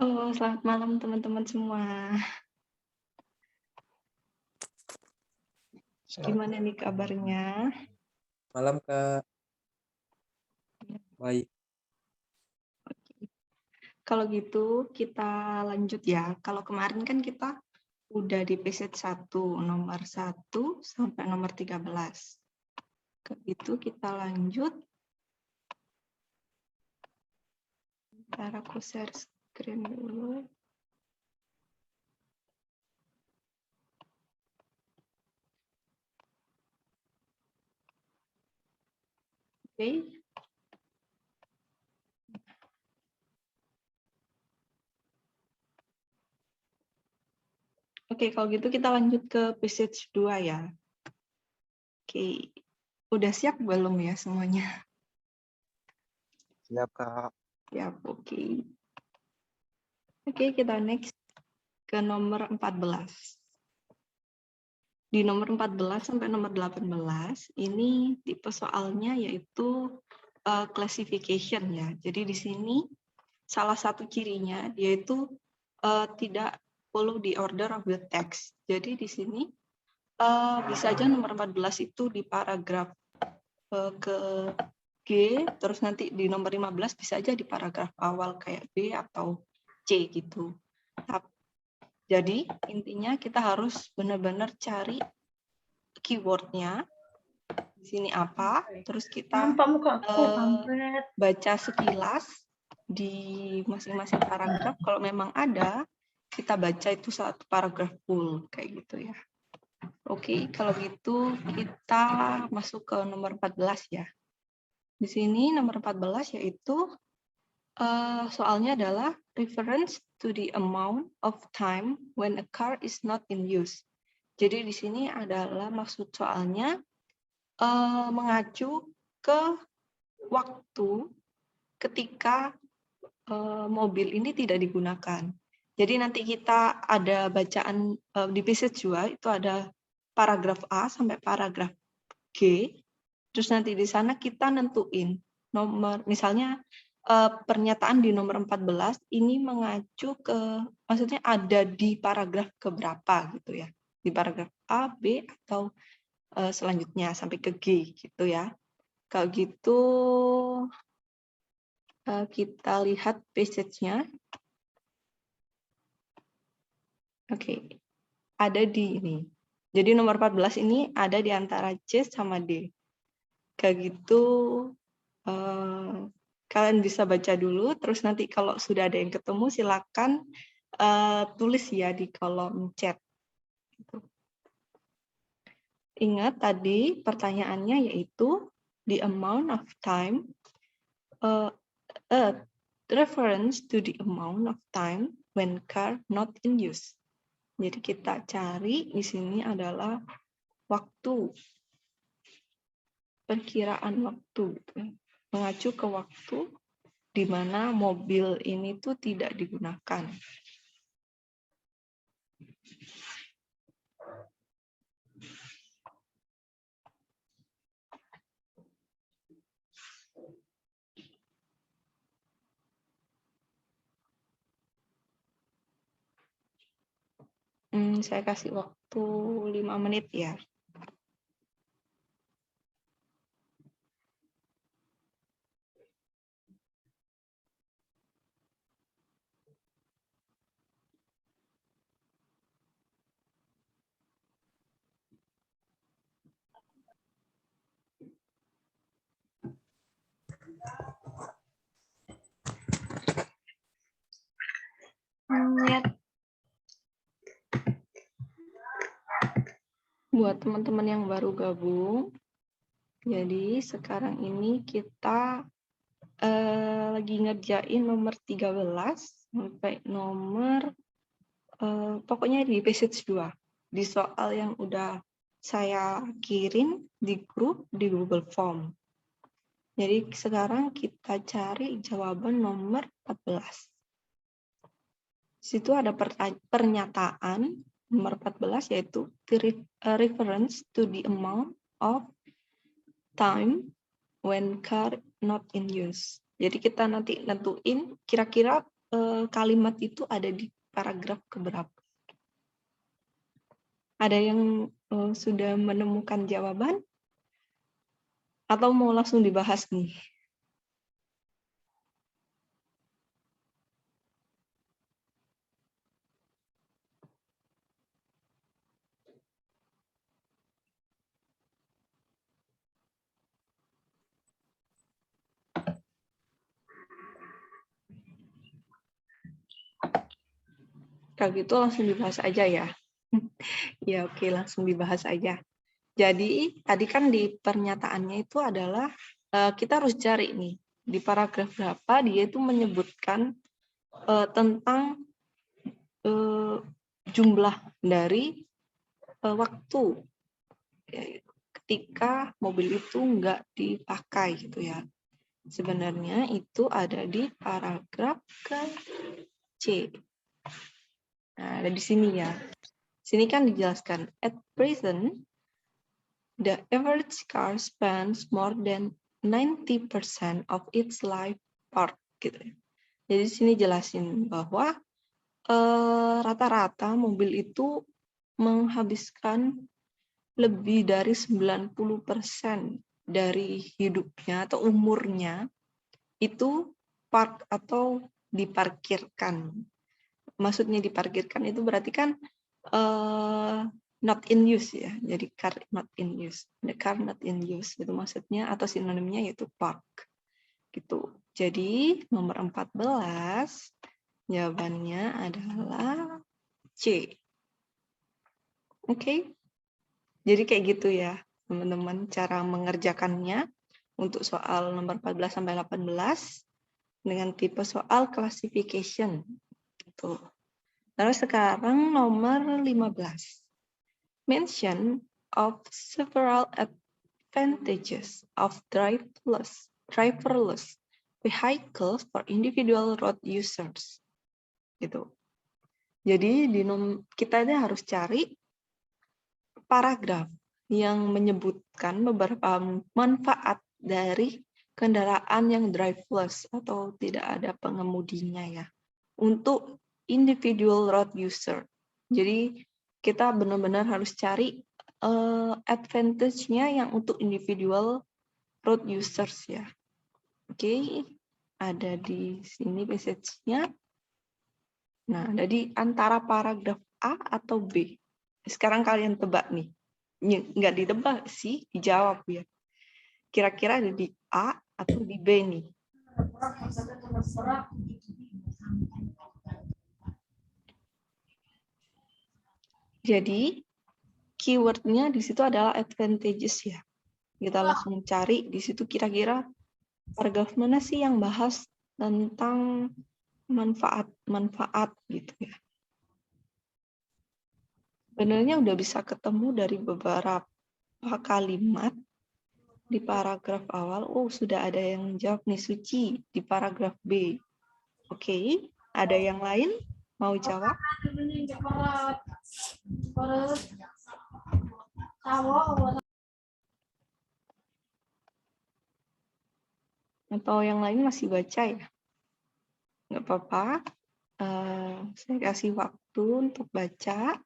Halo, selamat malam teman-teman semua. Gimana nih kabarnya? Malam Kak. Baik. Kalau gitu kita lanjut ya. Kalau kemarin kan kita udah di episode 1, nomor 1 sampai nomor 13. Itu kita lanjut. Ntar aku share screen dulu. Oke. Oke, kalau gitu kita lanjut ke episode 2 ya. Oke. Udah siap belum ya semuanya? Siap Kak. Siap, oke. Oke, kita next ke nomor 14. Di nomor 14 sampai nomor 18, ini tipe soalnya yaitu classification ya. Jadi di sini salah satu cirinya yaitu tidak follow the order of the text. Jadi di sini bisa aja nomor 14 itu di paragraf ke G, terus nanti di nomor 15 bisa aja di paragraf awal kayak B atau C gitu. Jadi intinya kita harus benar-benar cari keywordnya di sini apa, terus kita baca sekilas di masing-masing paragraf. Kalau memang ada, kita baca itu satu paragraf full kayak gitu ya. Oke, kalau gitu kita masuk ke nomor 14 ya. Di sini nomor 14 yaitu soalnya adalah reference to the amount of time when a car is not in use. Jadi di sini adalah maksud soalnya mengacu ke waktu ketika mobil ini tidak digunakan. Jadi nanti kita ada bacaan di episode 2 itu ada paragraf A sampai paragraf G. Terus nanti di sana kita nentuin nomor, misalnya pernyataan di nomor 14 ini mengacu ke, maksudnya ada di paragraf keberapa gitu ya. Di paragraf A, B, atau selanjutnya sampai ke G gitu ya. Kalau gitu kita lihat passage-nya. Oke, ada di ini. Jadi nomor 14 ini ada di antara C sama D. Kayak gitu kalian bisa baca dulu, terus nanti kalau sudah ada yang ketemu silakan tulis ya di kolom chat. Ingat tadi pertanyaannya yaitu the amount of time, reference to the amount of time when car not in use. Jadi kita cari di sini adalah waktu, perkiraan waktu, mengacu ke waktu di mana mobil ini tuh tidak digunakan. Saya kasih waktu 5 menit ya. Buat teman-teman yang baru gabung, jadi sekarang ini kita lagi ngerjain nomor 13 sampai nomor pokoknya di passage 2. Di soal yang udah saya kirim di grup di Google Form. Jadi sekarang kita cari jawaban nomor 14. Di situ ada pernyataan nomor 14 yaitu reference to the amount of time when car not in use. Jadi kita nanti nentuin kira-kira kalimat itu ada di paragraf keberapa? Ada yang sudah menemukan jawaban? Atau mau langsung dibahas nih? Kalau gitu langsung dibahas aja ya. Ya oke, langsung dibahas aja. Jadi tadi kan di pernyataannya itu adalah kita harus cari nih di paragraf berapa dia itu menyebutkan tentang jumlah dari waktu ketika mobil itu nggak dipakai gitu ya. Sebenarnya itu ada di paragraf ke C. Nah, ada di sini ya. Sini kan dijelaskan, at present, the average car spends more than 90% of its life parked. Gitu ya. Jadi sini jelasin bahwa rata-rata mobil itu menghabiskan lebih dari 90% dari hidupnya atau umurnya itu park atau diparkirkan. Maksudnya diparkirkan itu berarti kan not in use ya. Jadi car not in use. The car not in use itu maksudnya atau sinonimnya yaitu park. Gitu. Jadi nomor 14 jawabannya adalah C. Oke. Jadi kayak gitu ya, teman-teman cara mengerjakannya untuk soal nomor 14 sampai 18 dengan tipe soal classification. Gitu. Terus sekarang nomor 15. Mention of several advantages of driverless vehicles for individual road users. Gitu. Jadi kita ini harus cari paragraf yang menyebutkan beberapa manfaat dari kendaraan yang driverless atau tidak ada pengemudinya ya untuk individual road user. Jadi kita benar-benar harus cari advantage-nya yang untuk individual road users ya. Oke, ada di sini passage-nya. Nah, ada di antara paragraf A atau B. Sekarang kalian tebak nih. Nggak ditebak sih, dijawab ya. Kira-kira ada di A atau di B nih. Jadi, keywordnya di situ adalah advantages ya. Kita langsung cari di situ kira-kira paragraf mana sih yang bahas tentang manfaat gitu ya. Sebenarnya udah bisa ketemu dari beberapa kalimat di paragraf awal. Oh, sudah ada yang jawab nih, Suci, di paragraf B. Oke, ada yang lain mau jawab? Atau yang lain masih baca ya? Nggak apa-apa. Saya kasih waktu untuk baca.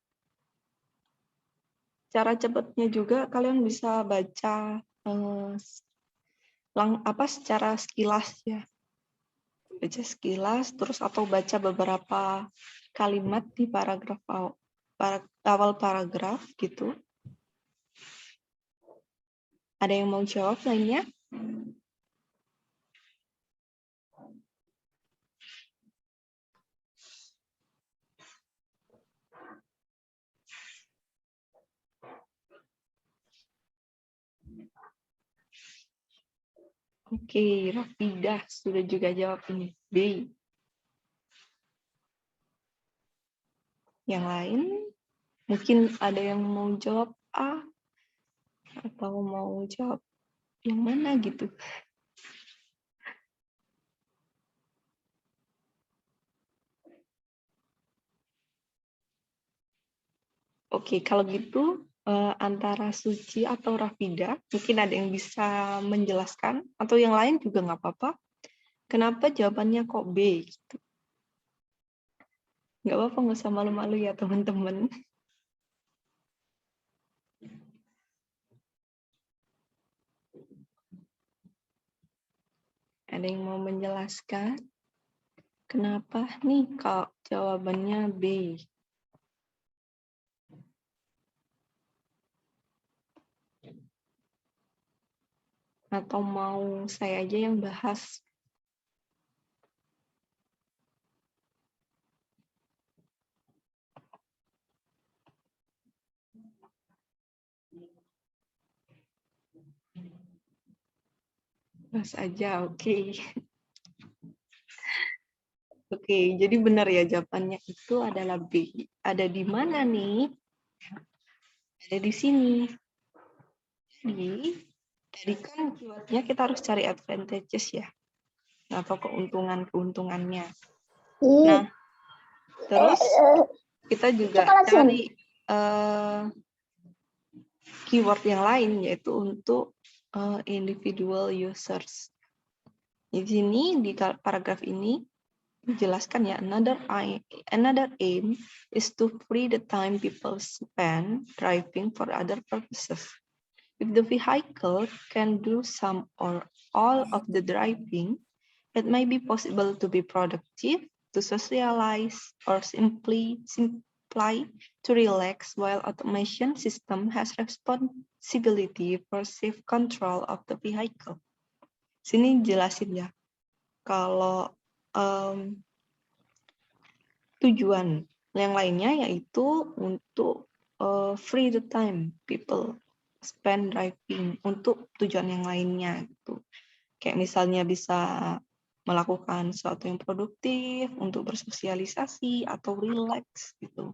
Cara cepatnya juga kalian bisa baca secara sekilas ya. Baca sekilas terus atau baca beberapa kalimat di paragraf awal paragraf gitu. Ada yang mau jawab lainnya? Oke, Rafidah sudah juga jawab ini. B. Yang lain? Mungkin ada yang mau jawab A atau mau jawab yang mana gitu. Oke, kalau gitu antara Suci atau Rafida, mungkin ada yang bisa menjelaskan atau yang lain juga nggak apa-apa. Kenapa jawabannya kok B gitu? Nggak apa-apa, nggak usah malu-malu ya teman-teman. Ada yang mau menjelaskan kenapa nih kalau jawabannya B? Atau mau saya aja yang bahas? Bahas aja, oke. Oke, jadi benar ya jawabannya itu adalah B. Ada di mana nih? Ada di sini. Jadi, tadi kan keywordnya kita harus cari advantages ya, atau keuntungan-keuntungannya. Nah, terus kita juga cari keyword yang lain, yaitu untuk individual users. Di sini, di paragraf ini, dijelaskan ya, another aim is to free the time people spend driving for other purposes. If the vehicle can do some or all of the driving, it may be possible to be productive, to socialize, or simply to relax, while automation system has responsibility for safe control of the vehicle. Sini jelasin ya, kalau tujuan yang lainnya yaitu untuk free the time people spend driving untuk tujuan yang lainnya gitu. Kayak misalnya bisa melakukan sesuatu yang produktif untuk bersosialisasi atau relax gitu.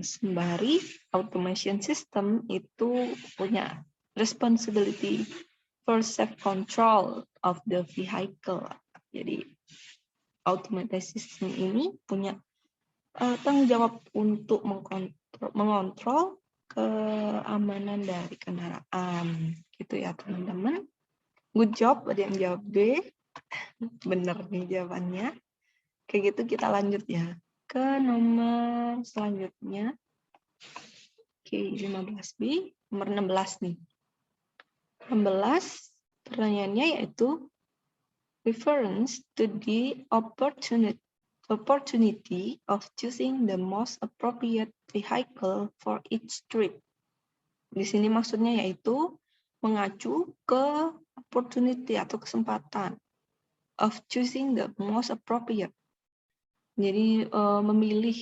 Sembari automation system itu punya responsibility for safe control of the vehicle. Jadi automation system ini punya tanggung jawab untuk mengontrol keamanan dari kendaraan gitu ya teman-teman. Good job, ada yang jawab B. Bener nih jawabannya. Kayak gitu kita lanjut ya ke nomor selanjutnya. Oke, 15B, nomor 16 nih. 16 pertanyaannya yaitu reference to the opportunity of choosing the most appropriate vehicle for each trip. Di sini maksudnya yaitu mengacu ke opportunity atau kesempatan of choosing the most appropriate. Jadi memilih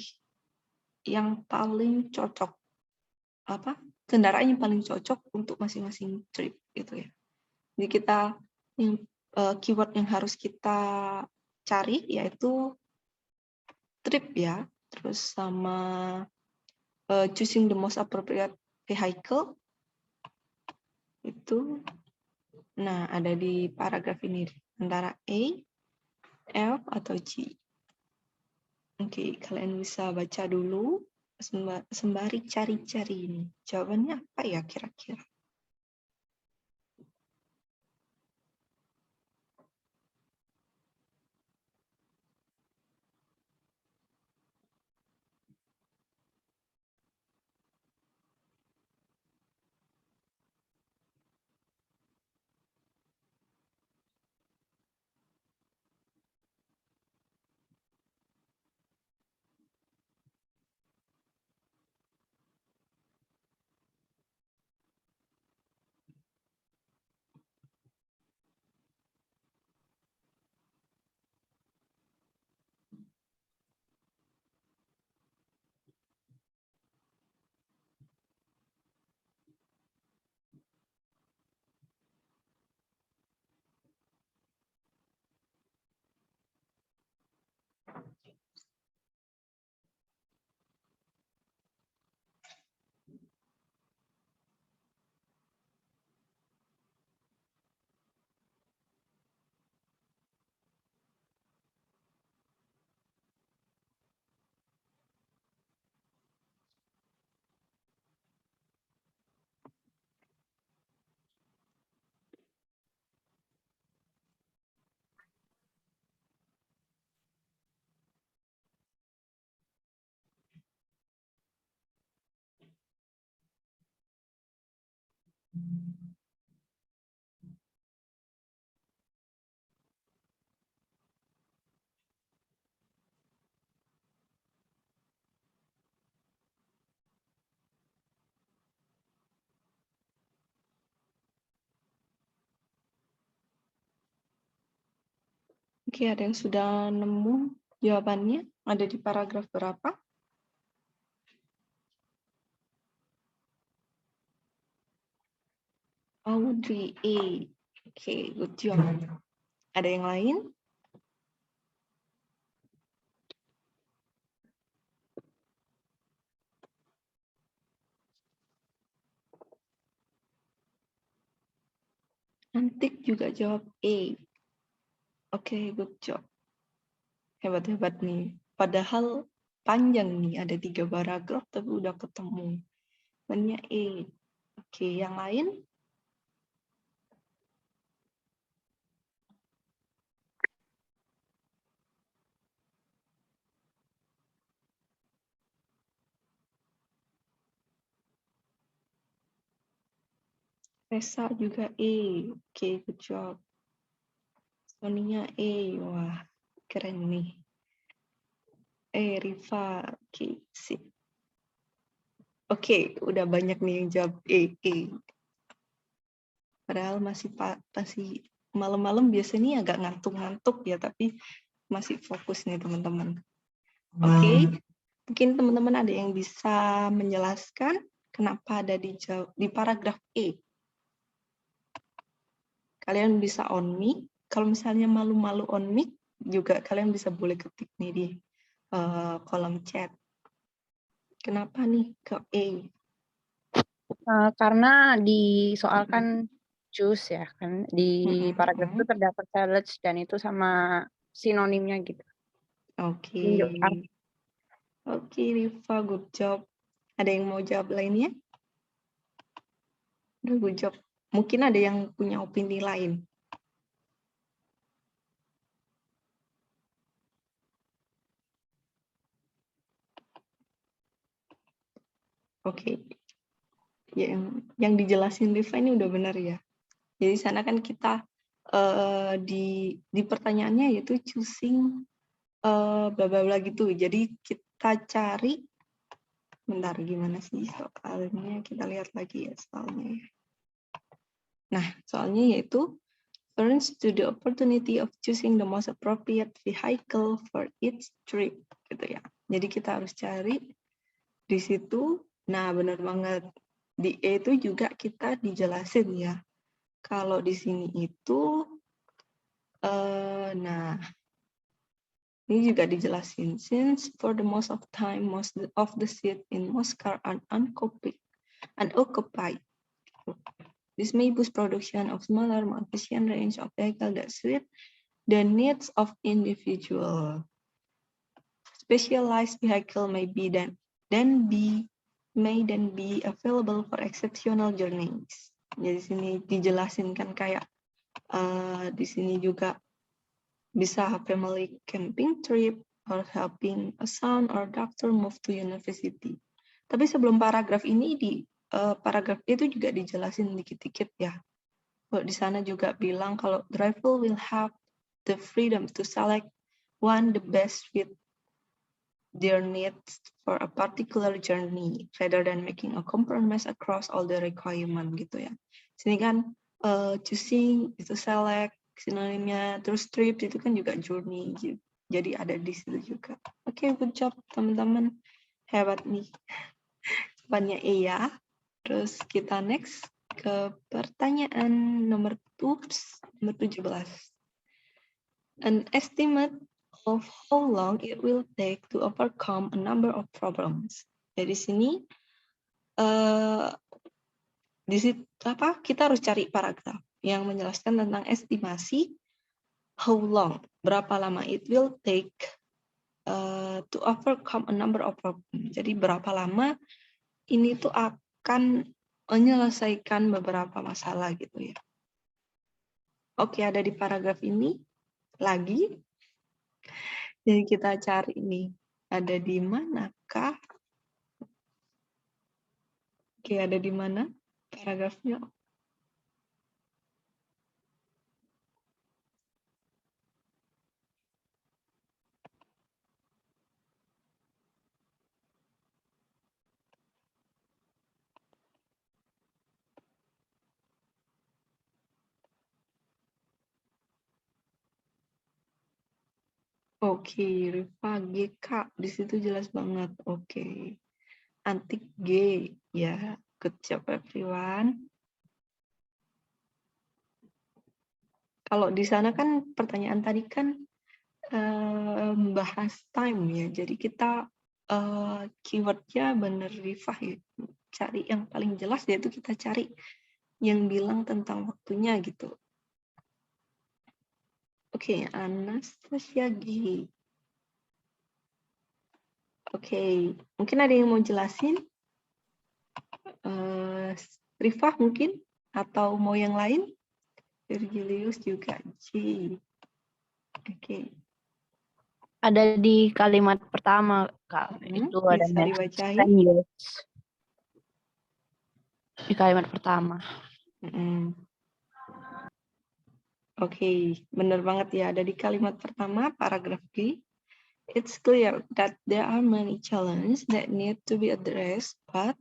yang paling cocok, kendaraan yang paling cocok untuk masing-masing trip gitu ya. Jadi kita keyword yang harus kita cari yaitu trip ya, terus sama choosing the most appropriate vehicle itu. Nah, ada di paragraf ini antara A, F, atau G. Oke, kalian bisa baca dulu sembari cari-cari ini. Jawabannya apa ya kira-kira? Oke, ada yang sudah nemu jawabannya? Ada di paragraf berapa? Audrey A. Oke, good job. Ada yang lain? Antik juga jawab A. Oke, good job. Hebat-hebat nih. Padahal panjang nih, ada 3 paragraf tapi udah ketemu. Jawabannya A. Oke, yang lain? Resa juga A. Oke, good job. Sonia A. Wah, keren nih. Riva. Oke, sip. Oke, udah banyak nih yang jawab A. Padahal masih malam-malam biasanya agak ngantuk-ngantuk ya, tapi masih fokus nih teman-teman. Oke, mungkin teman-teman ada yang bisa menjelaskan kenapa ada di paragraf E. Kalian bisa on mic. Kalau misalnya malu-malu on mic, juga kalian bisa boleh ketik nih di kolom chat. Kenapa nih ke E? Karena di soal kan choose ya kan di paragraf itu terdapat salad dan itu sama sinonimnya gitu. Oke. Tunjuk arti. Oke, Riva, good job. Ada yang mau jawab lainnya? Udah good job. Mungkin ada yang punya opini lain. Oke. Yang dijelasin Riva ini udah benar ya. Jadi sana kan kita di pertanyaannya yaitu choosing bla bla bla gitu. Jadi kita cari, bentar gimana sih soalnya, kita lihat lagi ya soalnya. Nah, soalnya yaitu turns to the opportunity of choosing the most appropriate vehicle for each trip gitu ya. Jadi kita harus cari di situ. Nah, benar banget. Di E itu juga kita dijelasin ya. Kalau di sini itu nah ini juga dijelasin, since for the most of time most of the seat in most car are unoccupied. This may boost production of smaller, more efficient range of vehicle that suit the needs of individual. Specialized vehicle may then be available for exceptional journeys. Jadi sini dijelasin kan kayak di sini juga bisa family camping trip or helping a son or doctor move to university. Tapi sebelum paragraf ini di paragraf itu juga dijelasin dikit-dikit ya. Kalau di sana juga bilang kalau driver will have the freedom to select one the best fit their needs for a particular journey rather than making a compromise across all the requirement gitu ya. Sini kan choosing itu select sinonimnya, terus trip itu kan juga journey gitu. Jadi ada di situ juga. Oke, good job teman-teman. Hebat nih. Jawabannya iya. Terus kita next ke pertanyaan nomor 17. An estimate of how long it will take to overcome a number of problems. Dari sini di situ kita harus cari paragraf yang menjelaskan tentang estimasi how long, berapa lama it will take to overcome a number of problems. Jadi berapa lama ini tuh akan menyelesaikan beberapa masalah gitu ya. Oke, ada di paragraf ini lagi. Jadi kita cari nih, ada di manakah? Oke, ada di mana paragrafnya? Oke, Rifa GK di situ jelas banget. Oke. Antik G ya. Good job everyone. Kalau di sana kan pertanyaan tadi kan bahas time ya. Jadi kita keywordnya bener Rifah ya. Cari yang paling jelas yaitu kita cari yang bilang tentang waktunya gitu. Oke, Anastasia G. Oke, mungkin ada yang mau jelasin? Rifah mungkin? Atau mau yang lain? Virgilius juga G. Oke. Ada di kalimat pertama, Kak. Itu ada Bisa next dibacain? 10 years. Di kalimat pertama. Oke, benar banget ya. Ada di kalimat pertama, paragraf G. It's clear that there are many challenges that need to be addressed, but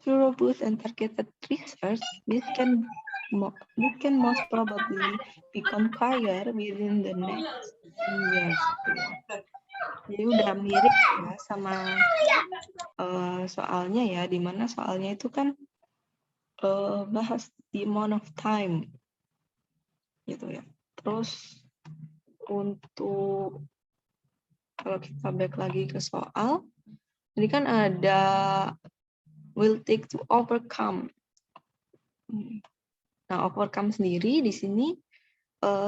through robust and targeted research, this can most probably be conquered within the next 10 years. Jadi udah mirip ya sama soalnya ya, dimana soalnya itu kan bahas the amount of time gitu ya. Terus untuk kalau kita back lagi ke soal, ini kan ada will take to overcome. Nah, overcome sendiri di sini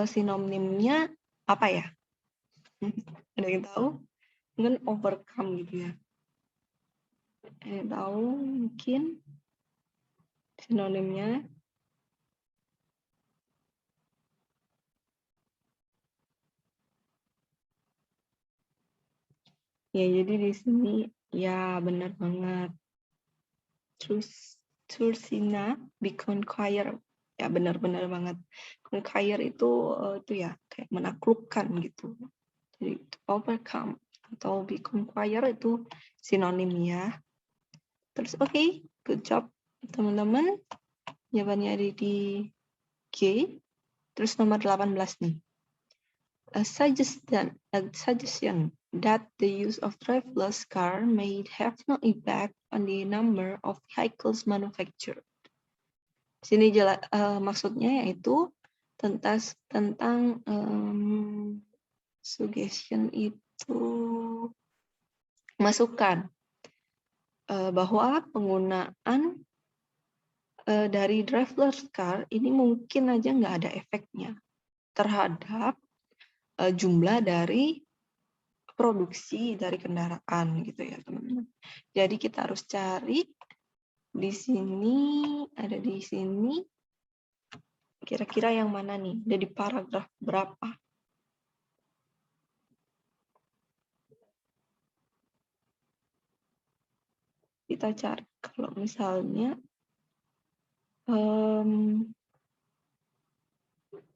sinonimnya apa ya? Ada yang tahu? Mungkin overcome gitu ya. Ada yang tahu mungkin sinonimnya? Ya, jadi di sini ya benar banget. Tursina be conquer. Ya benar-benar banget. Conquer itu ya kayak menaklukkan gitu. Jadi overcome atau be conquer itu sinonim ya. Terus oke, good job teman-teman. Jawabannya ada di G. Terus nomor 18 nih. A suggestion that the use of driverless car may have no impact on the number of vehicles manufactured. Sini maksudnya yaitu tentang suggestion itu masukan bahwa penggunaan dari driverless car ini mungkin aja nggak ada efeknya terhadap jumlah dari produksi dari kendaraan gitu ya teman-teman. Jadi kita harus cari di sini, ada di sini kira-kira yang mana nih? Ada di paragraf berapa? Kita cari kalau misalnya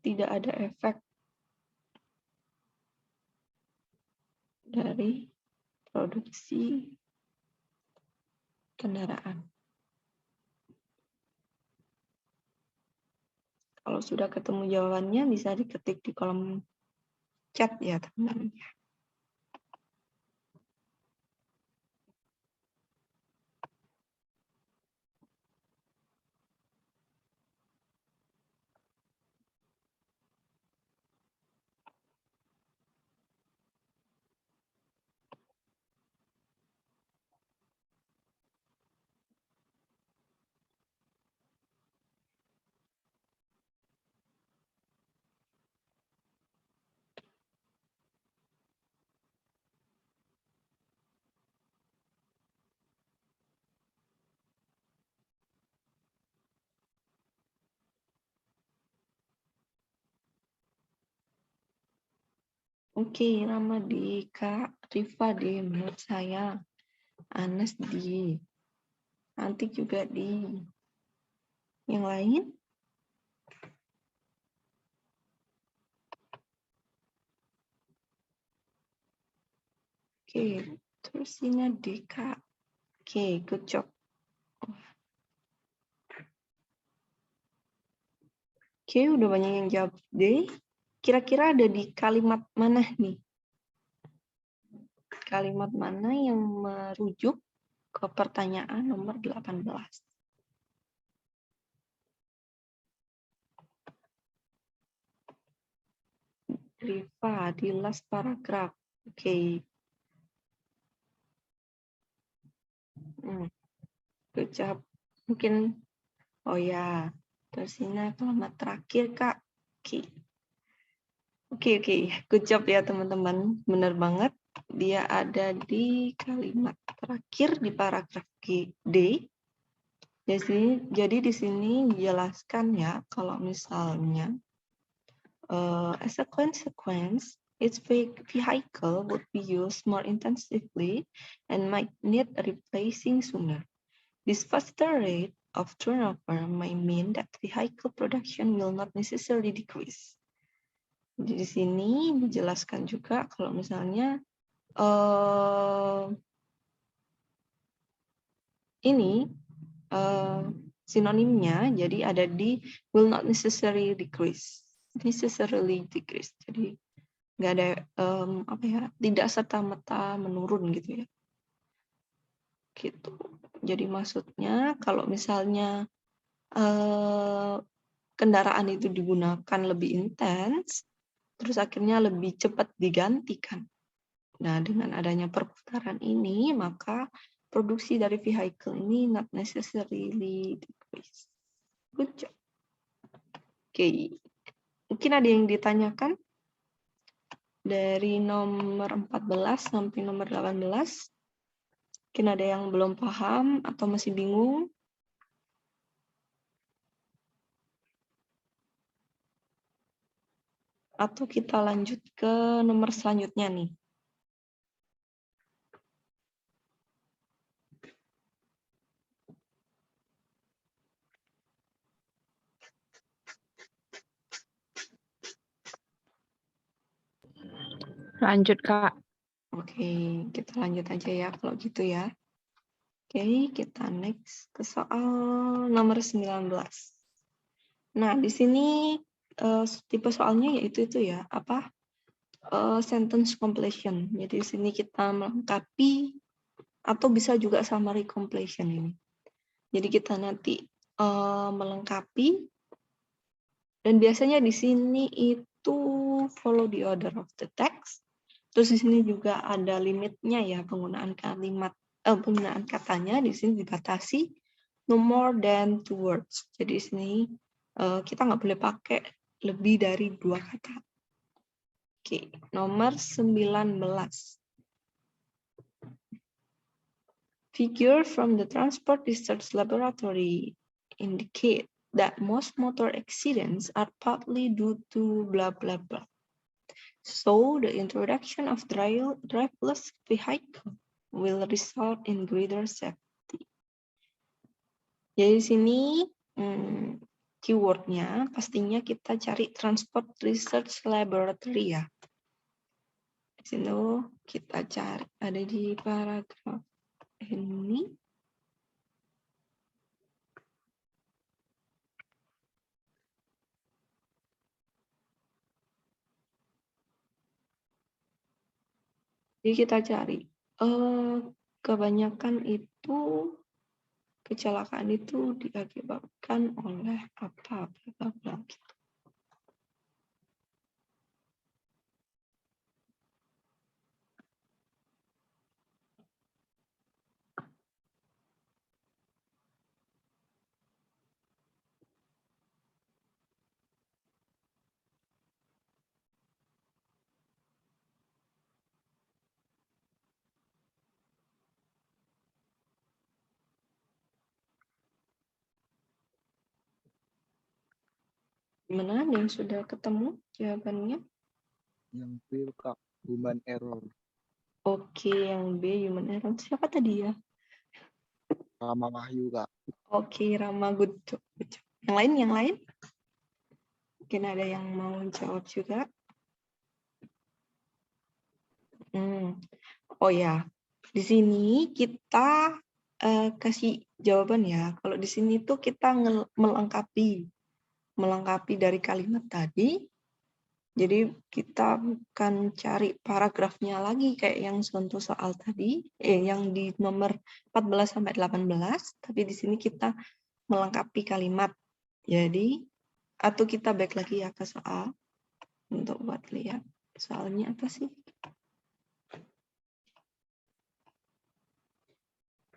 tidak ada efek dari produksi kendaraan. Kalau sudah ketemu jawabannya bisa diketik di kolom chat ya teman-teman. Oke, Rama di, Kak Rifa di, menurut saya. Anas di. Nanti juga di. Yang lain? Oke, terus ini di, Kak. Oke, good job. Oke, udah banyak yang jawab D. Kira-kira ada di kalimat mana nih? kalimat mana yang merujuk ke pertanyaan nomor 18? Riva, di last paragraph. Oke. Good job. Mungkin, oh ya, terus ini kalimat terakhir, Kak. Oke. Good job ya, teman-teman. Benar banget. Dia ada di kalimat terakhir di paragraf D. Jadi di sini dijelaskan ya, kalau misalnya as a consequence, its vehicle would be used more intensively and might need replacing sooner. This faster rate of turnover may mean that vehicle production will not necessarily decrease. Jadi di sini dijelaskan juga kalau misalnya ini sinonimnya jadi ada di will not necessarily decrease. Jadi nggak ada tidak serta-merta menurun gitu ya. Gitu. Jadi maksudnya kalau misalnya kendaraan itu digunakan lebih intens, terus akhirnya lebih cepat digantikan. Nah, dengan adanya perputaran ini, maka produksi dari vehicle ini not necessarily decrease. Good job. Oke. Mungkin ada yang ditanyakan? Dari nomor 14 sampai nomor 18. Mungkin ada yang belum paham atau masih bingung? Atau kita lanjut ke nomor selanjutnya nih. Lanjut, Kak. Oke, kita lanjut aja ya kalau gitu ya. Oke, kita next ke soal nomor 19. Nah, di sini tipe soalnya yaitu itu ya, sentence completion. Jadi di sini kita melengkapi atau bisa juga summary completion ini. Jadi kita nanti melengkapi dan biasanya di sini itu follow the order of the text. Terus di sini juga ada limitnya ya penggunaan penggunaan katanya di sini dibatasi no more than 2 words. Jadi di sini kita nggak boleh pakai lebih dari 2 kata. Oke, nomor 19. Figure from the Transport Research Laboratory indicate that most motor accidents are partly due to blah blah blah. So the introduction of driverless vehicle will result in greater safety. Jadi di sini keywordnya pastinya kita cari Transport Research Laboratory ya. Di sini kita cari ada di paragraf ini. Jadi kita cari kebanyakan itu kecelakaan itu diakibatkan oleh apa gitu. Gimana yang sudah ketemu jawabannya? Yang B, Kak, human error. Oke, yang B human error. Siapa tadi ya? Rama Wahyu, Kak. Oke, Rama, good job. Yang lain? Mungkin ada yang mau jawab juga. Oh ya, di sini kita kasih jawaban ya. Kalau di sini tuh kita melengkapi dari kalimat tadi Jadi kita bukan cari paragrafnya lagi kayak yang contoh soal tadi, yang di nomor 14 sampai 18, tapi di sini kita melengkapi kalimat. Jadi, atau kita back lagi ya ke soal untuk buat lihat soalnya apa sih.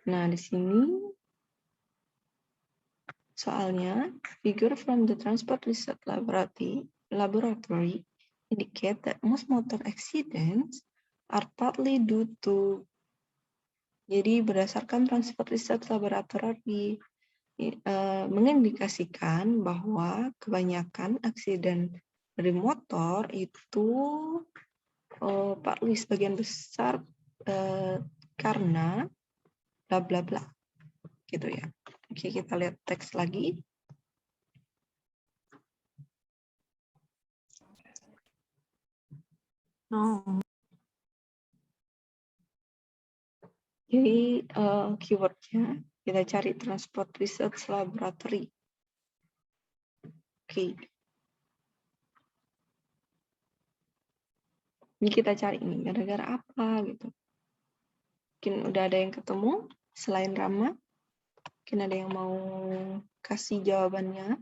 Nah, di sini soalnya, figure from the transport research laboratory indicate that most motor accidents are partly due to. Jadi berdasarkan transport research laboratory mengindikasikan bahwa kebanyakan aksiden dari motor itu partly sebagian besar karena bla bla bla gitu ya. Oke, kita lihat teks lagi. Jadi keywordnya kita cari transport research laboratory. Oke. Ini kita cari ini gara-gara apa gitu. Mungkin udah ada yang ketemu selain Rama. Mungkin ada yang mau kasih jawabannya.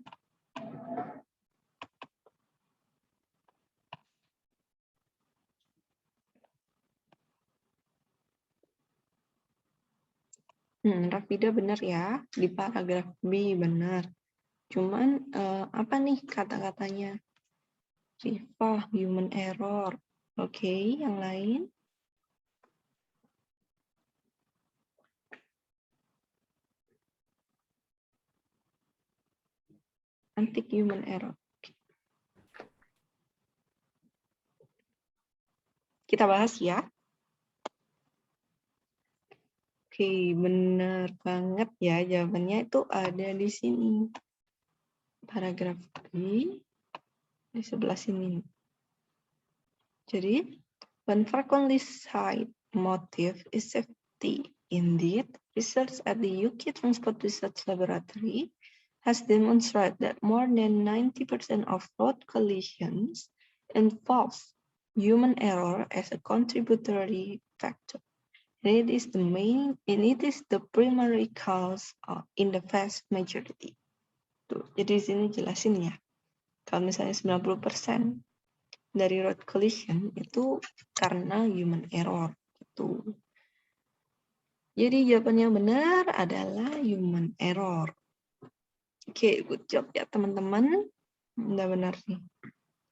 Rafida benar ya, di paragraf B benar. Cuman apa nih kata-katanya? Rifa, human error. Oke, yang lain? Anti-human error. Kita bahas ya. Oke, benar banget ya. Jawabannya itu ada di sini. Paragraf B di sebelah sini. Jadi, when frequently cited motive is safety. Indeed, research at the UK Transport Research Laboratory has demonstrated that more than 90% of road collisions involve human error as a contributory factor. And it is the primary cause in the vast majority. Tuh, jadi di sini jelasin ya. Kalau misalnya 90% dari road collision itu karena human error gitu. Jadi jawaban yang benar adalah human error. Oke, good job ya teman-teman. Udah benar nih.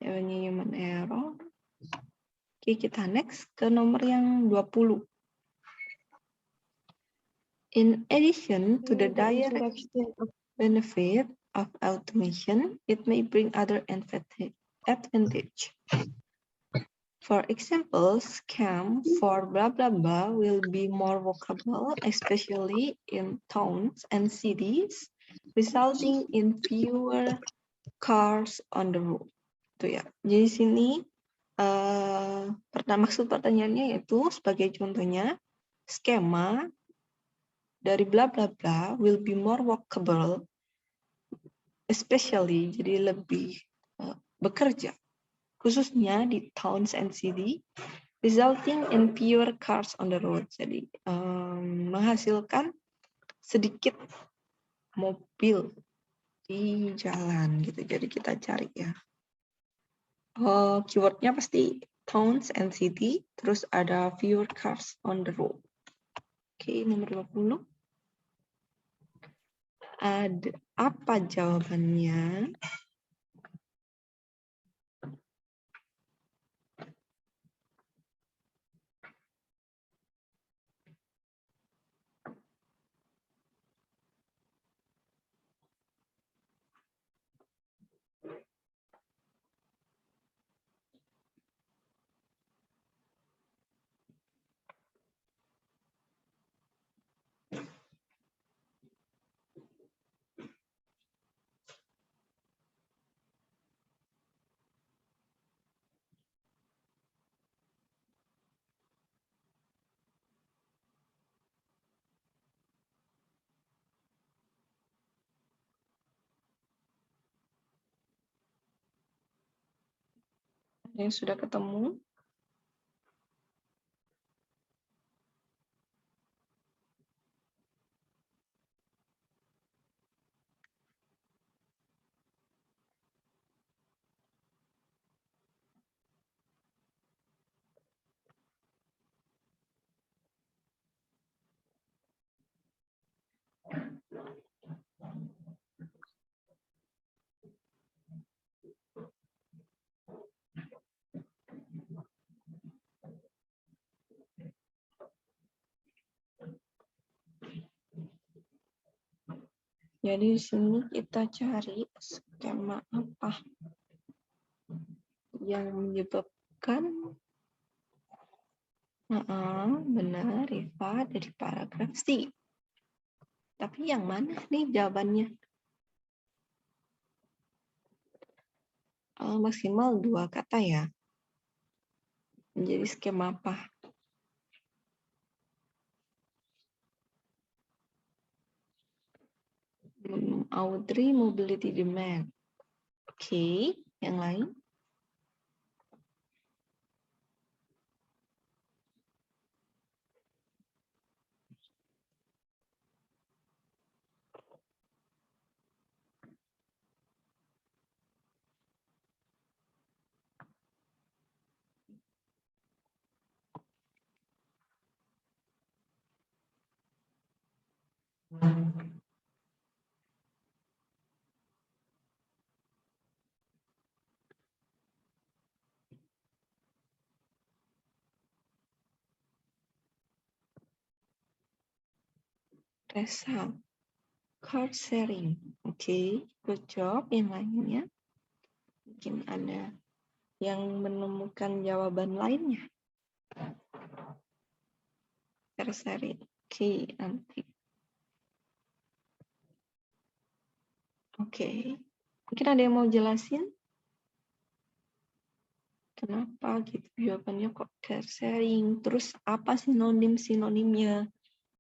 Jawabannya human error. Oke, kita next ke nomor yang 20. In addition to the direct benefit of automation, it may bring other advantage. For example, scam for blah blah blah will be more workable, especially in towns and cities, resulting in fewer cars on the road. Itu ya. Jadi sini maksud pertanyaannya yaitu sebagai contohnya skema dari bla bla bla will be more workable, especially jadi lebih bekerja khususnya di towns and city, resulting in fewer cars on the road. Jadi menghasilkan sedikit mobil di jalan gitu. Jadi kita cari ya. Keywordnya pasti towns and city, terus ada fewer cars on the road. Oke, nomor 20. Ada apa jawabannya? Yang sudah ketemu? Jadi di sini kita cari skema apa yang menyebabkan benar Rifa dari paragraf C. Tapi yang mana nih jawabannya? Maksimal 2 kata ya. Menjadi skema apa? Audrey mobility demand. Oke, yang lain? Resa, car sharing. Oke, good job. Yang lainnya? Mungkin ada yang menemukan jawaban lainnya. Car sharing. Oke, nanti. Oke. Mungkin ada yang mau jelasin? Kenapa gitu jawabannya kok car sharing? Terus apa sinonim-sinonimnya?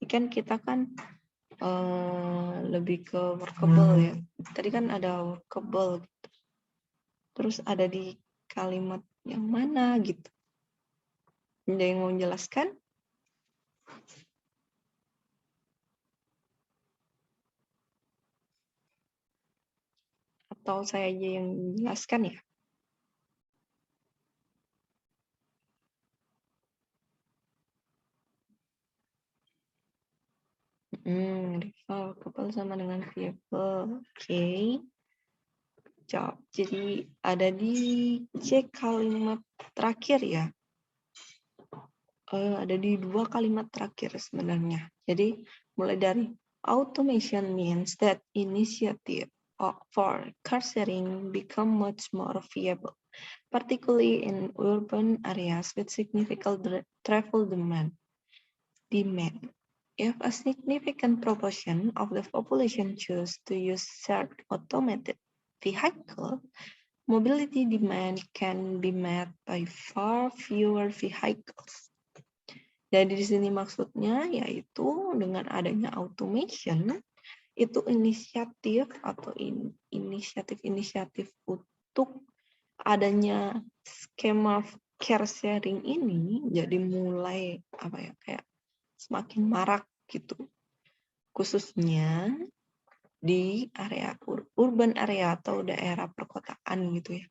Ini kan kita kan lebih ke workable ya. Tadi kan ada workable gitu. Terus ada di kalimat yang mana gitu. Ada yang mau menjelaskan? Atau saya aja yang menjelaskan ya? Workable sama dengan viable. Oke. Job. Jadi ada di C kalimat terakhir ya. Ada di 2 kalimat terakhir sebenarnya. Jadi mulai dari automation means that initiative for car sharing become much more viable, particularly in urban areas with significant travel demand. If a significant proportion of the population choose to use shared automated vehicle, mobility demand can be met by far fewer vehicles. Jadi di sini maksudnya yaitu dengan adanya automation itu inisiatif atau inisiatif-inisiatif untuk adanya skema car sharing ini jadi mulai kayak semakin marak gitu. Khususnya di area urban area atau daerah perkotaan gitu ya.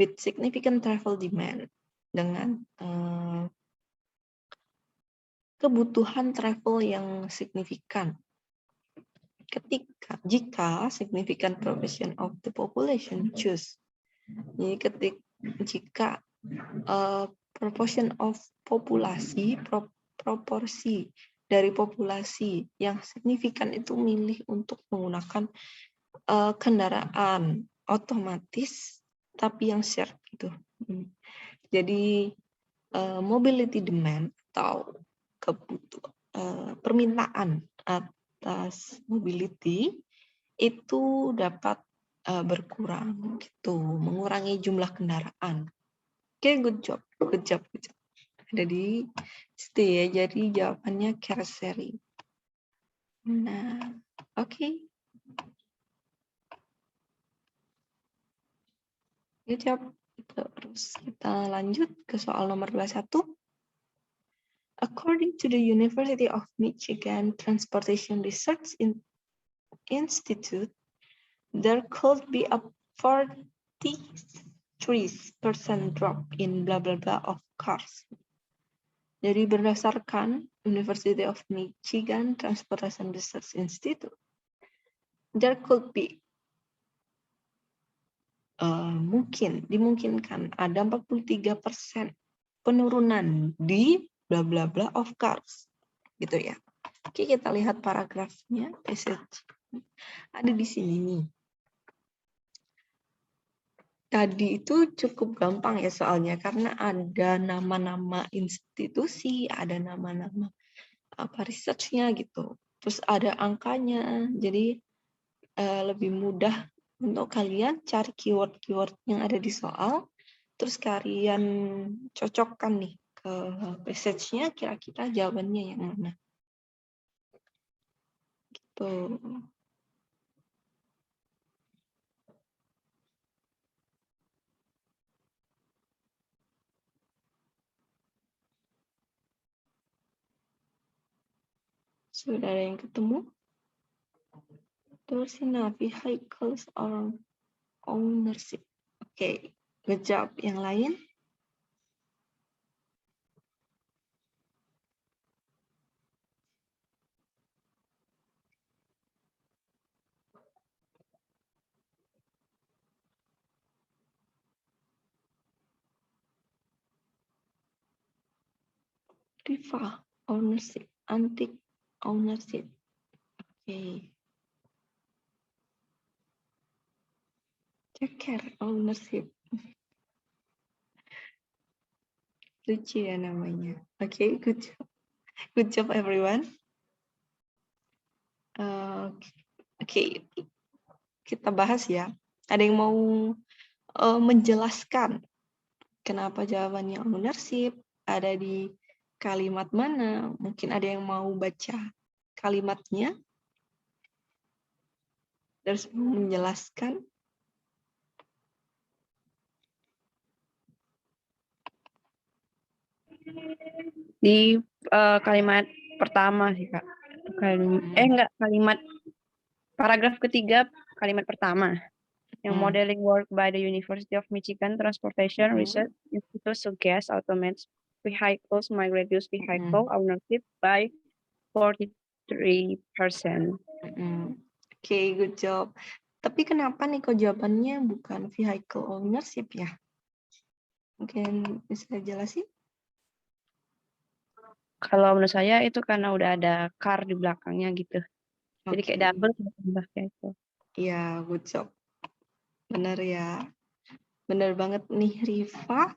With significant travel demand dengan kebutuhan travel yang signifikan. Jika significant proportion of the population choose. Jadi jika proportion of populasi, proporsi dari populasi yang signifikan itu milih untuk menggunakan kendaraan otomatis tapi yang shared gitu. Jadi mobility demand atau permintaan atas mobility itu dapat berkurang gitu, mengurangi jumlah kendaraan. Oke, good job. Ada di situ ya, jadi jawabannya car sharing. Nah, oke. Good job, Terus kita lanjut ke soal nomor 21. According to the University of Michigan Transportation Research Institute, there could be a 43% drop in blah blah blah of cars. Jadi berdasarkan University of Michigan Transportation Research Institute, there could be dimungkinkan ada 43% penurunan di bla bla bla of cars, gitu ya. Oke, kita lihat paragrafnya, passage ada di sini nih. Tadi itu cukup gampang ya soalnya karena ada nama-nama institusi, ada nama-nama research-nya gitu. Terus ada angkanya, jadi lebih mudah untuk kalian cari keyword-keyword yang ada di soal, terus kalian cocokkan nih ke passage-nya, kira-kira jawabannya yang mana. Gitu. Sudah ada yang ketemu? Terus ini vehicles or ownership. Oke, good job. Yang lain? Riva, ownership, antique ownership. Oke. Ceker, ownership. Lucu ya namanya. Oke, good job. Good job everyone. Oke, kita bahas ya. Ada yang mau menjelaskan kenapa jawabannya ownership? Ada di kalimat mana? Mungkin ada yang mau baca kalimatnya. Terus menjelaskan. Di kalimat pertama sih Kak. Kalimat paragraf ketiga kalimat pertama. Yang modeling work by the University of Michigan Transportation Research Institute suggests automated vehicles might reduce vehicle ownership by 43%. Oke, good job. Tapi kenapa nih kok jawabannya bukan vehicle ownership ya? Mungkin bisa jelasin? Kalau menurut saya itu karena udah ada car di belakangnya gitu. Jadi kayak double tambah kayak itu. Iya, good job. Benar ya. Benar banget nih Riva.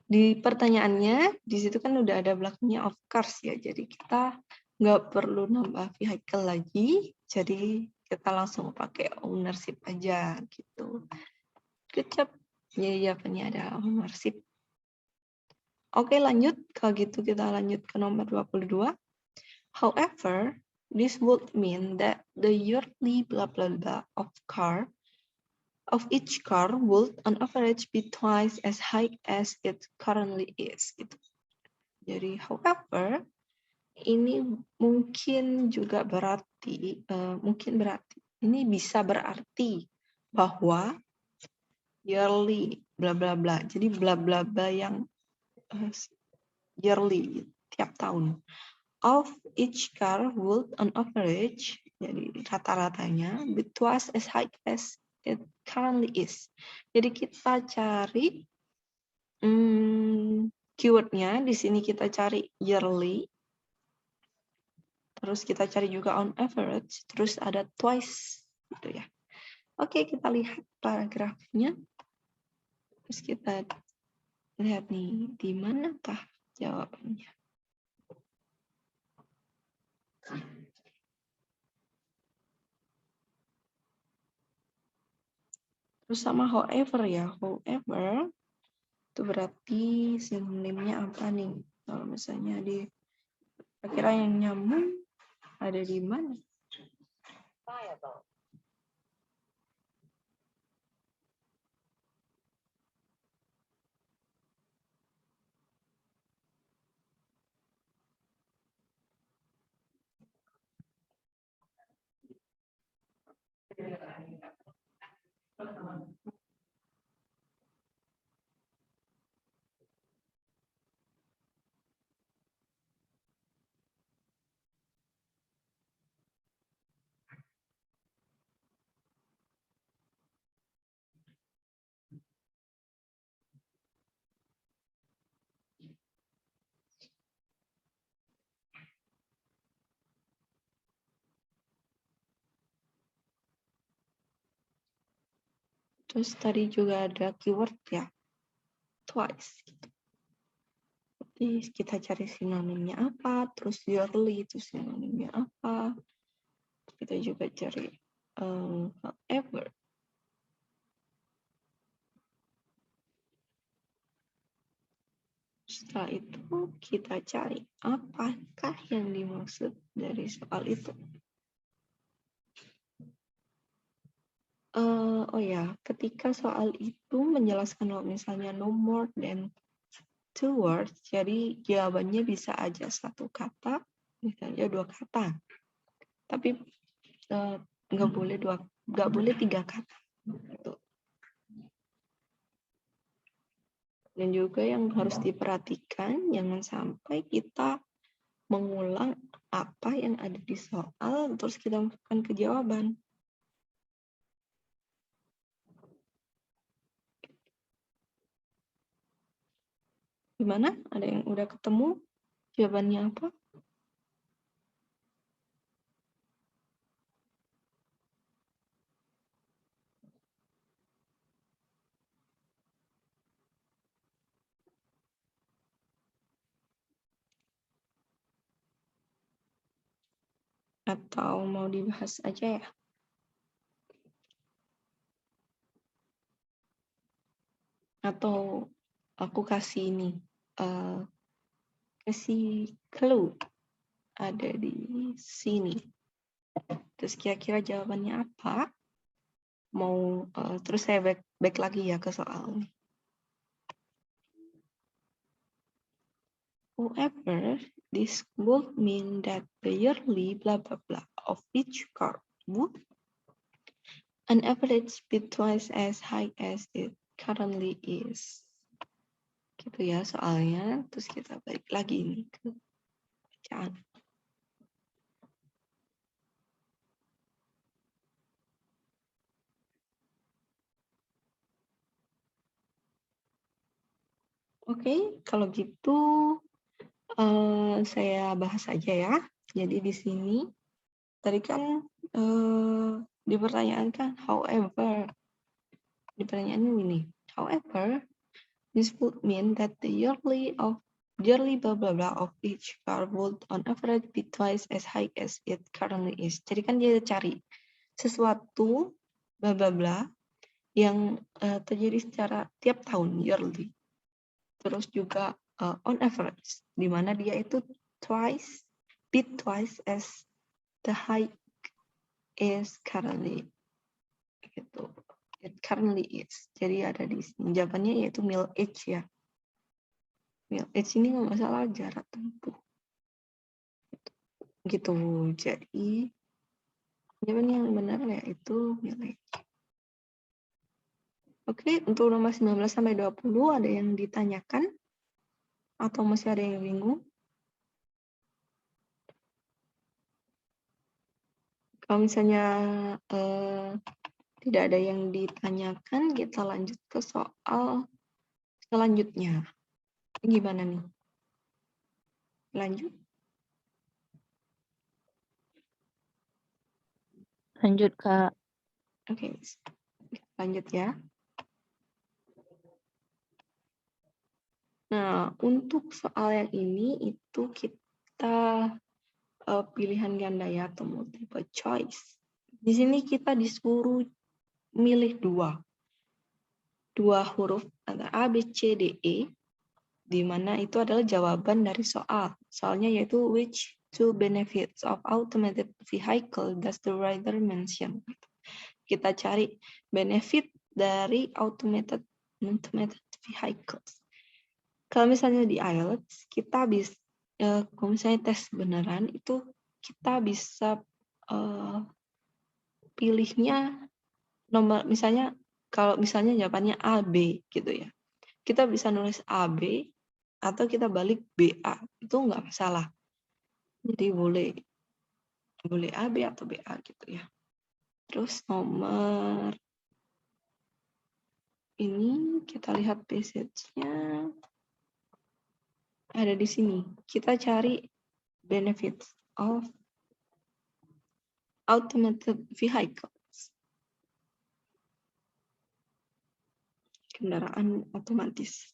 Di pertanyaannya, di situ kan udah ada belakangnya of course ya. Jadi kita nggak perlu nambah vehicle lagi. Jadi kita langsung pakai ownership aja gitu. Good job. Jadi jawabannya ada ownership. Oke, lanjut. Kalau gitu kita lanjut ke nomor 22. However, this would mean that the yearly blah blah blah of each car would on average be twice as high as it currently is. Gitu. Jadi, however, ini mungkin juga berarti, ini bisa berarti bahwa yearly bla bla bla. Jadi bla bla bla yang yearly tiap tahun. Of each car would on average, jadi rata-ratanya, be twice as high as it currently is. Jadi kita cari keywordnya, di sini kita cari yearly, terus kita cari juga on average, terus ada twice, gitu ya. Oke, kita lihat paragrafnya. Terus kita lihat nih, di manakah jawabannya. Terus sama however ya, however itu berarti sinonimnya apa nih? Kalau misalnya kira-kira yang nyambung ada di mana? Terus tadi juga ada keyword ya, twice. Jadi kita cari sinonimnya apa, terus yearly itu sinonimnya apa. Kita juga cari however. Setelah itu kita cari apakah yang dimaksud dari soal itu. Oh ya, ketika soal itu menjelaskan kalau misalnya no more than 2 words, jadi jawabannya bisa aja satu kata, misalnya 2 kata. Tapi nggak boleh 3 kata. Gitu. Dan juga yang harus diperhatikan, jangan sampai kita mengulang apa yang ada di soal, terus kita masukkan ke jawaban. Gimana? Ada yang udah ketemu jawabannya apa? Atau mau dibahas aja ya? Atau aku kasih ini, kasih clue ada di sini. Terus kira-kira jawabannya apa? Mau terus saya back lagi ya ke soal ini. However, this would mean that the yearly blah blah blah of each car would an average be twice as high as it currently is. Gitu ya soalnya. Terus kita balik lagi nih ke bacaan. Oke, kalau gitu saya bahas aja ya. Jadi di sini tadi kan di pertanyaan kan however, di pertanyaan ini however this would mean that the yearly blah blah blah of each car would on average be twice as high as it currently is. Jadi kan dia cari sesuatu bla bla bla yang terjadi secara tiap tahun yearly. Terus juga on average, di mana dia itu twice as the high is currently. Gitu. It currently is. Jadi ada di sini. Jawabannya yaitu mil age ya. Mil age ini nggak masalah jarak tempuh. Gitu. Jadi jawaban yang benar yaitu mil age. Oke, untuk nomor 19 sampai 20 ada yang ditanyakan? Atau masih ada yang bingung? Kalau misalnya tidak ada yang ditanyakan, kita lanjut ke soal selanjutnya. Gimana nih? Lanjut? Lanjut, Kak. Oke, lanjut ya. Nah, untuk soal yang ini itu kita pilihan ganda ya atau multiple choice. Di sini kita disuruh milih dua huruf antara A, B, C, D, E, di mana itu adalah jawaban dari soal. Soalnya yaitu which two benefits of automated vehicle does the writer mention? Kita cari benefit dari automated vehicles. Kalau misalnya di IELTS, kita bisa, kalau misalnya tes beneran, itu kita bisa pilihnya nomor, misalnya kalau misalnya jawabannya A, B gitu ya. Kita bisa nulis A, B, atau kita balik BA, itu nggak masalah. Jadi boleh A, B, atau BA gitu ya. Terus nomor ini kita lihat passage-nya ada di sini. Kita cari benefits of automated vehicles. kendaraan otomatis.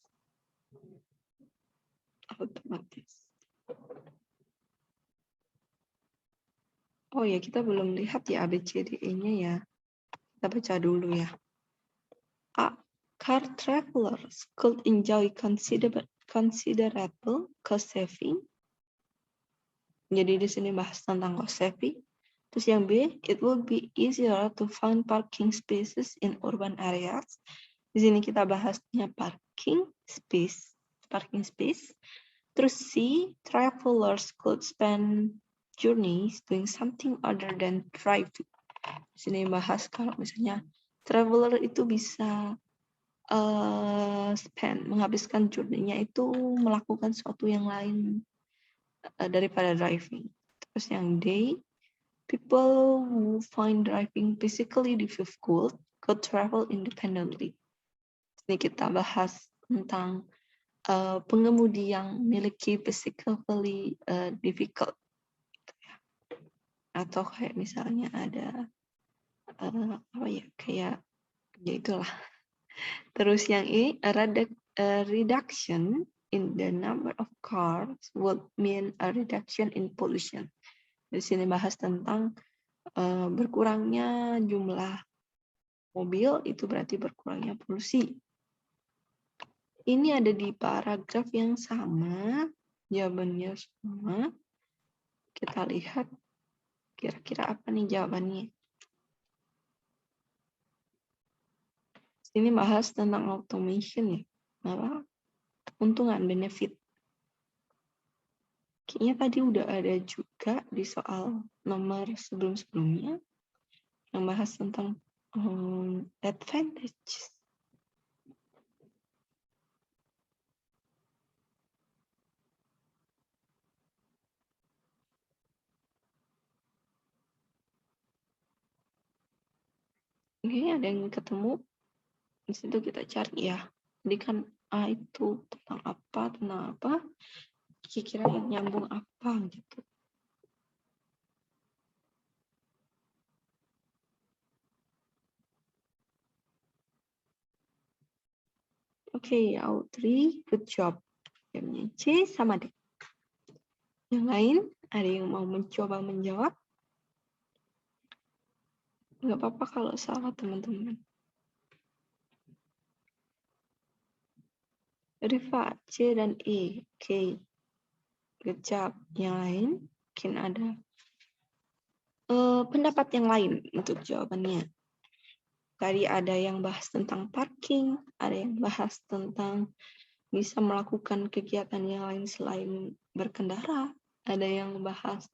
Oh ya, kita belum lihat ya ABCDE-nya ya. Kita baca dulu ya. A. Car travelers could enjoy considerable cost saving. Jadi di sini bahas tentang cost saving. Terus yang B, it will be easier to find parking spaces in urban areas. Di sini kita bahasnya parking space. Terus C, travelers could spend journeys doing something other than driving. Di sini bahas kalau misalnya traveler itu bisa menghabiskan journey-nya itu melakukan sesuatu yang lain daripada driving. Terus yang D, people who find driving physically difficult could travel independently. Ini kita bahas tentang pengemudi yang memiliki physically difficult. Atau kayak misalnya ada kayak itulah. Terus yang E, reduction in the number of cars would mean a reduction in pollution. Di sini bahas tentang berkurangnya jumlah mobil itu berarti berkurangnya polusi. Ini ada di paragraf yang sama, jawabannya sama. Kita lihat kira-kira apa nih jawabannya. Ini bahas tentang automation ya. Keuntungan, benefit. Kayaknya tadi udah ada juga di soal nomor sebelum-sebelumnya yang bahas tentang advantage. Oke, ada yang ketemu? Di situ kita cari ya. Jadi kan A itu tentang apa, kira-kira yang nyambung apa gitu. Oke, Audrey, good job. Jamnya C sama D. Yang lain, ada yang mau mencoba menjawab? Nggak apa-apa kalau salah teman-teman. Rifa, C dan E. Oke. Good job. Yang lain, mungkin ada pendapat yang lain untuk jawabannya. Tadi ada yang bahas tentang parking, ada yang bahas tentang bisa melakukan kegiatan yang lain selain berkendara, ada yang bahas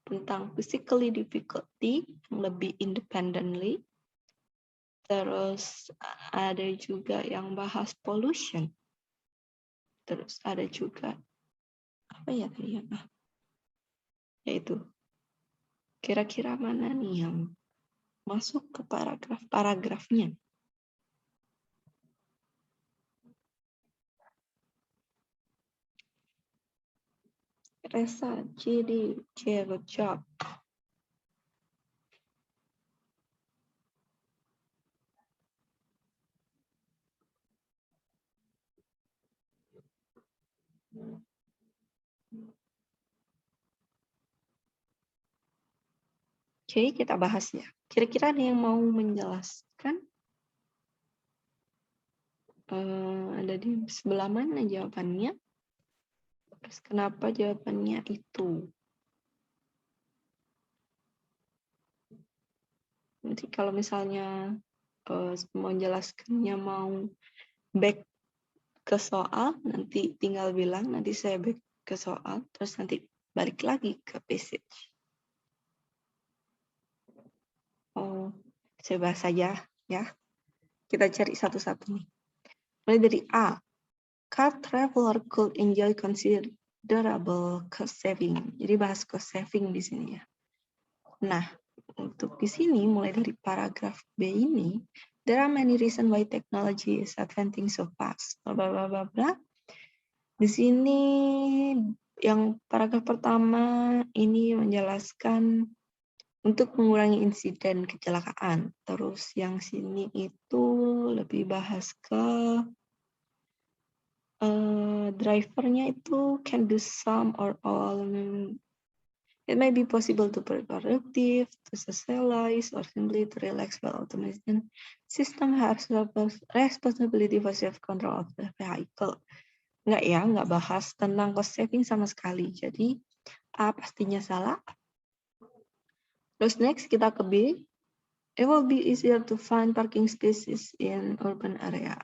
tentang physically difficulty, yang lebih independently, terus ada juga yang bahas pollution, terus ada juga apa ya tadi ya? Yaitu kira-kira mana nih yang masuk ke paragrafnya? Resa, C, good job. Oke, kita bahas ya. Kira-kira ada yang mau menjelaskan? Ada di sebelah mana jawabannya? Terus kenapa jawabannya itu? Nanti kalau misalnya mau jelaskannya mau back ke soal, nanti tinggal bilang, nanti saya back ke soal, terus nanti balik lagi ke passage. Oh, saya bahas saja ya. Kita cari satu-satu nih. Mulai dari A. Car traveler could enjoy considerable cost saving. Jadi bahas cost saving di sini ya. Nah, untuk di sini mulai dari paragraf B ini, there are many reasons why technology is advancing so fast. Bla bla bla bla. Di sini yang paragraf pertama ini menjelaskan untuk mengurangi insiden kecelakaan. Terus yang sini itu lebih bahas ke drivernya itu can do some or all. It may be possible to be productive, to socialize, or simply to relax while automation system has responsibility for safe control of the vehicle. Enggak ya, enggak bahas tentang cost saving sama sekali. Jadi A pastinya salah. Terus next kita ke B. It will be easier to find parking spaces in urban area.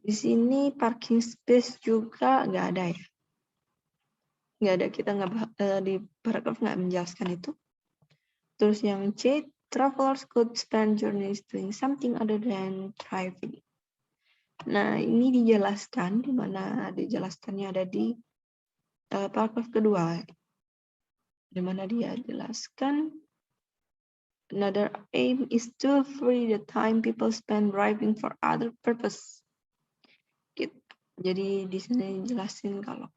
Di sini parking space juga nggak ada ya. Nggak ada, kita nggak di paragraf nggak menjelaskan itu. Terus yang C, travelers could spend journeys doing something other than driving. Nah, ini dijelaskan, di mana dijelaskannya ada di paragraf kedua, di mana dia jelaskan another aim is to free the time people spend driving for other purpose. Gitu. Jadi di sini jelasin kalau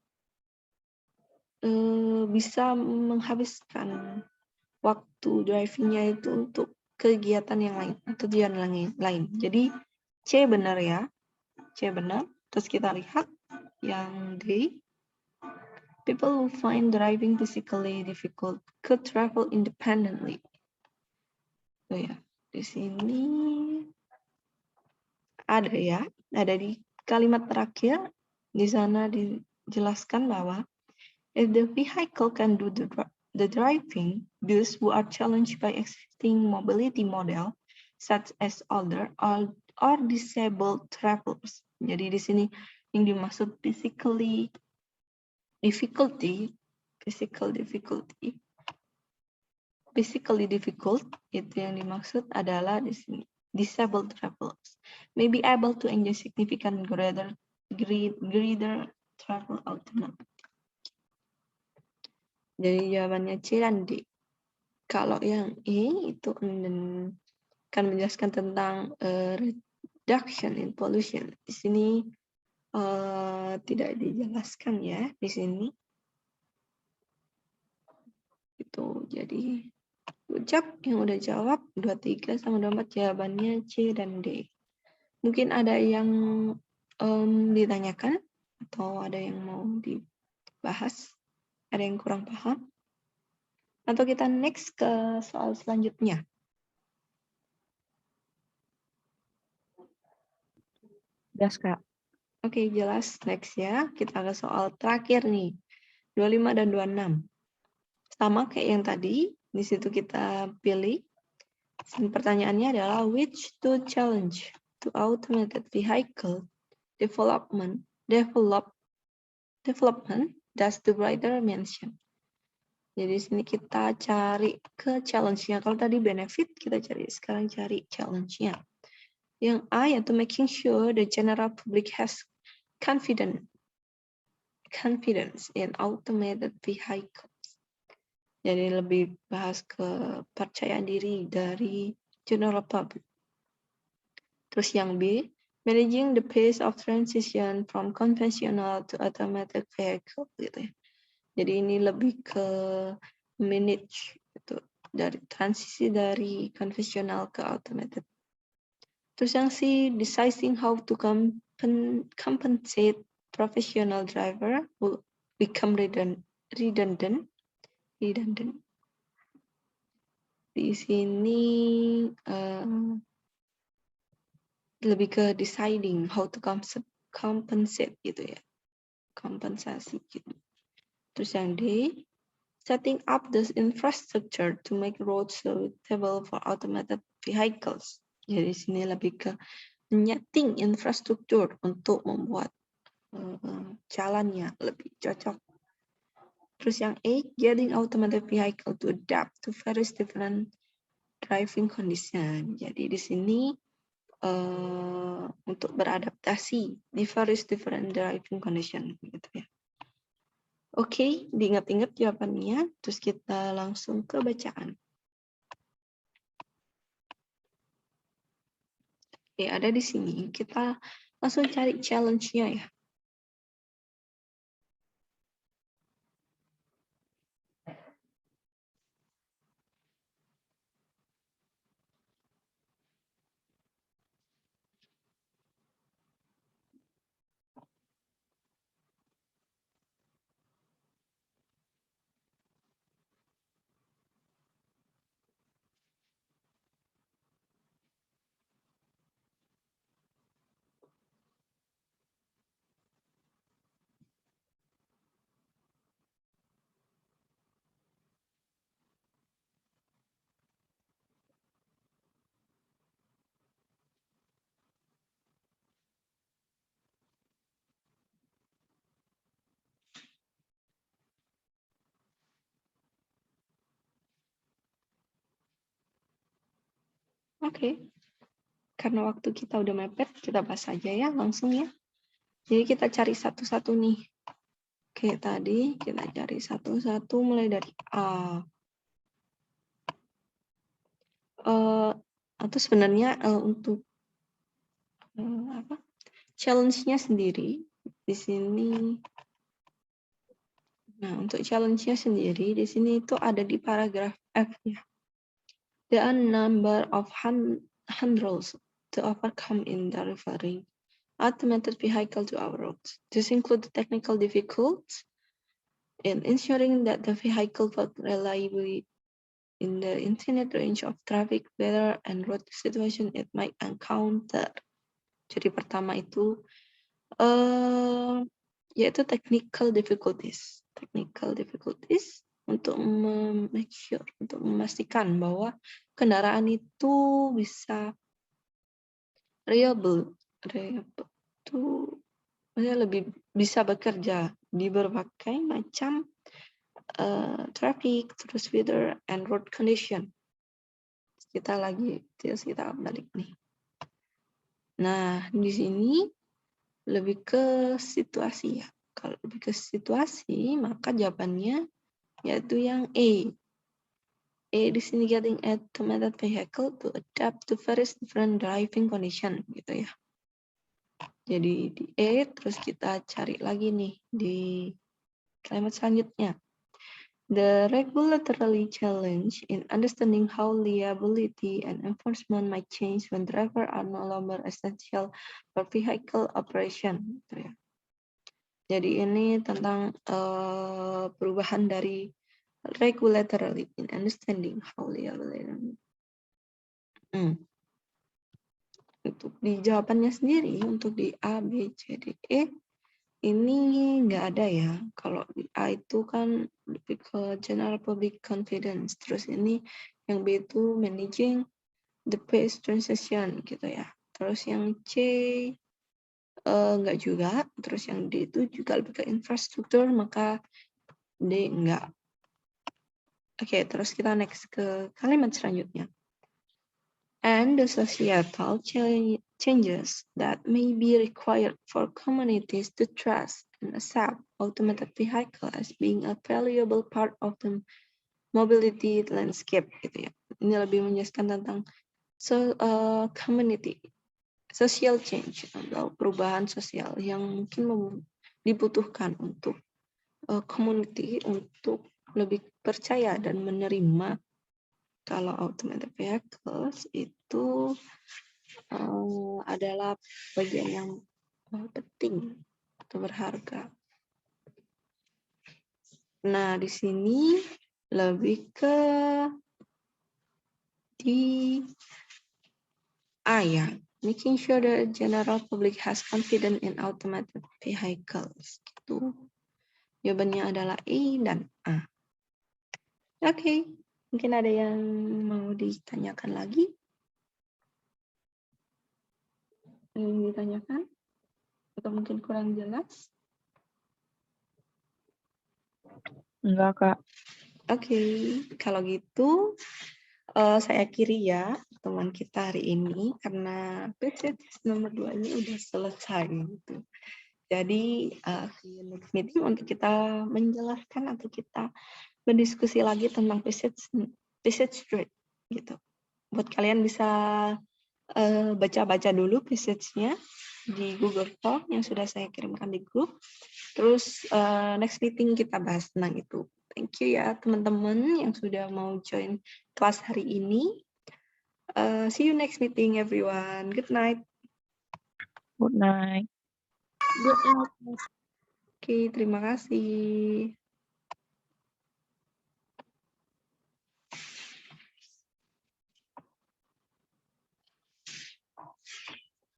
bisa menghabiskan waktu drivingnya itu untuk kegiatan yang lain, tujuan lain. Jadi C benar ya, C benar. Terus kita lihat yang D. People who find driving physically difficult could travel independently. Oh ya, di sini ada ya, ada di kalimat terakhir. Di sana dijelaskan bahwa if the vehicle can do the driving, those who are challenged by existing mobility model, such as older or disabled travelers. Jadi di sini yang dimaksud physical difficult itu yang dimaksud adalah di sini disabled travelers may be able to enjoy significant greater travel autonomy. Jadi jawabannya C dan D. Kalau yang E itu akan menjelaskan tentang reduction in pollution. Di sini tidak dijelaskan ya di sini. Itu jadi ucap yang udah jawab 23 sama 24 jawabannya C dan D. Mungkin ada yang ditanyakan atau ada yang mau dibahas, ada yang kurang paham, atau kita next ke soal selanjutnya. Jelas, Kak. Oke, jelas. Next ya. Kita ke soal terakhir nih. 25 dan 26. Sama kayak yang tadi. Di situ kita pilih. Pertanyaannya adalah which two challenge to automated vehicle development does the writer mention? Jadi di sini kita cari ke challenge-nya. Kalau tadi benefit, kita sekarang cari challenge-nya. Yang A yaitu making sure the general public has confidence in automated vehicles. Jadi lebih bahas ke percayaan diri dari general public. Terus yang B, managing the pace of transition from conventional to automated vehicle gitu ya. Jadi ini lebih ke manage gitu, dari transisi dari konvensional ke automated. Terus yang C, deciding how to compensate professional driver who become redundant. Di sini lebih ke deciding how to compensate gitu ya, kompensasi gitu. Terus yang D, setting up the infrastructure to make roads suitable for automated vehicles. Jadi sini lebih ke menyeting infrastruktur untuk membuat jalannya lebih cocok. Terus yang A, getting automated vehicle to adapt to various different driving condition. Jadi di sini untuk beradaptasi di various different driving condition gitu ya. Oke, diingat-ingat jawabannya, terus kita langsung ke bacaan. Oke, ada di sini. Kita langsung cari challenge-nya ya. Oke. Karena waktu kita udah mepet, kita bahas aja ya langsung ya. Jadi kita cari satu-satu nih. Oke, tadi kita cari satu-satu mulai dari A. Atau sebenarnya untuk challenge-nya sendiri di sini. Nah, untuk challenge-nya sendiri di sini itu ada di paragraf F ya. There are number of hurdles to overcome in delivering automated vehicle to our roads. This includes technical difficulties in ensuring that the vehicle work reliably in the infinite range of traffic, weather, and road situation it might encounter. Jadi pertama itu yaitu technical difficulties. Technical difficulties untuk make sure, untuk memastikan bahwa kendaraan itu bisa reliable itu lebih bisa bekerja di berbagai macam traffic, terus weather and road condition. Kita balik nih. Nah, di sini lebih ke situasi ya. Kalau lebih ke situasi, maka jawabannya yaitu yang A. A di sini getting automated vehicle to adapt to various different driving condition gitu ya. Jadi di A, terus kita cari lagi nih di kalimat selanjutnya. The regulatory challenge in understanding how liability and enforcement might change when drivers are no longer essential for vehicle operation. Gitu ya. Jadi ini tentang perubahan dari regulatory in understanding how liability. Untuk di jawabannya sendiri, untuk di A, B, C, D, E, ini nggak ada ya. Kalau di A itu kan lebih ke general public confidence. Terus ini yang B itu managing the pace transition gitu ya. Terus yang C nggak juga. Terus yang D itu juga lebih ke infrastruktur, maka D nggak. Oke, terus kita next ke kalimat selanjutnya. And the societal changes that may be required for communities to trust and accept automated vehicle as being a valuable part of the mobility landscape gitu ya. Ini lebih menjelaskan tentang community social change atau perubahan sosial yang mungkin dibutuhkan untuk community untuk lebih percaya dan menerima kalau automated vehicles itu adalah bagian yang penting atau berharga. Nah, di sini lebih ke di A ya, making sure the general public has confidence in automated vehicles. Gitu. Jawabannya adalah E dan A. Oke. Mungkin ada yang mau ditanyakan lagi? Yang ditanyakan? Atau mungkin kurang jelas? Enggak, Kak. Oke, kalau gitu saya akhiri ya pertemuan kita hari ini karena passage nomor 2 ini udah selesai gitu. Jadi di next meeting untuk kita menjelaskan atau kita berdiskusi lagi tentang passage 3 gitu. Buat kalian bisa baca-baca dulu passage-nya di Google Form yang sudah saya kirimkan di grup. Terus next meeting kita bahas tentang itu. Thank you ya teman-teman yang sudah mau join kelas hari ini. See you next meeting everyone. Good night. Good night. Good night. Oke, terima kasih.